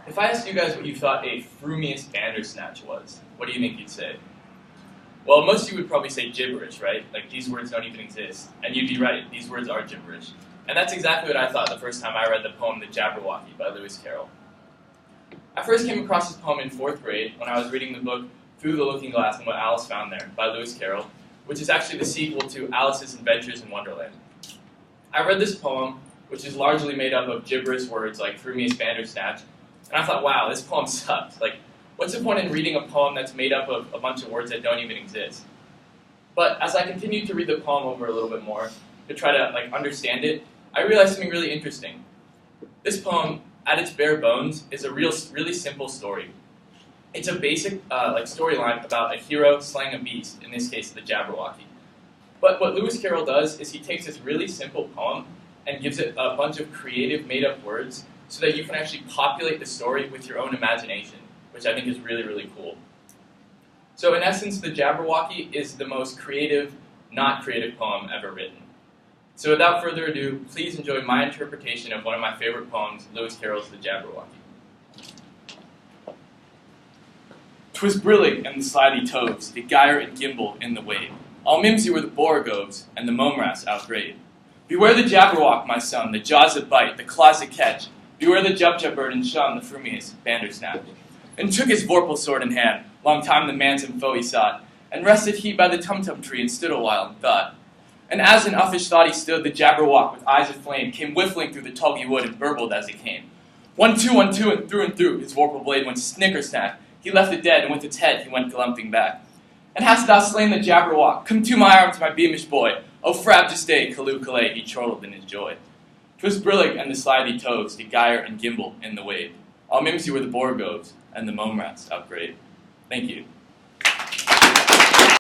If I asked you guys what you thought a frumious Bandersnatch was, what do you think you'd say? Well, most of you would probably say gibberish, right? Like, these words don't even exist. And you'd be right, these words are gibberish. And that's exactly what I thought the first time I read the poem The Jabberwocky by Lewis Carroll. I first came across this poem in 4th grade when I was reading the book Through the Looking Glass and What Alice Found There by Lewis Carroll, which is actually the sequel to Alice's Adventures in Wonderland. I read this poem, which is largely made up of gibberish words like frumious Bandersnatch, and I thought, wow, this poem sucks. Like, what's the point in reading a poem that's made up of a bunch of words that don't even exist? But as I continued to read the poem over a little bit more, to try to understand it, I realized something really interesting. This poem, at its bare bones, is a really simple story. It's a basic storyline about a hero slaying a beast, in this case, the Jabberwocky. But what Lewis Carroll does is he takes this really simple poem and gives it a bunch of creative, made-up words so that you can actually populate the story with your own imagination, which I think is really, really cool. So in essence, The Jabberwocky is the most creative, not creative poem ever written. So without further ado, please enjoy my interpretation of one of my favorite poems, Lewis Carroll's The Jabberwocky. 'Twas brillig and the slithy toves, the gyre and gimble in the wave. All mimsy were the borogoves, and the momrass outgrave. Beware the Jabberwock, my son, the jaws that bite, the claws that catch. Beware the Jubjub bird and shun, the frumious Bandersnatch. And took his vorpal sword in hand, long time the manson foe he sought, and rested he by the tumtum tree and stood a while and thought. And as in uffish thought he stood, the Jabberwock with eyes of flame came whiffling through the tulgey wood and burbled as he came. 1, 2, 1, 2, and through, his vorpal blade went snicker-snack. He left it dead, and with its head he went galumphing back. And hast thou slain the Jabberwock? Come to my arms, my beamish boy. O frab to stay, Callooh Callay, he chortled in his joy. 'Twas brillig and the slithy toves, the gyre and gimble in the wave. All mimsy were the borogoves, and the momrats outgrave. Thank you.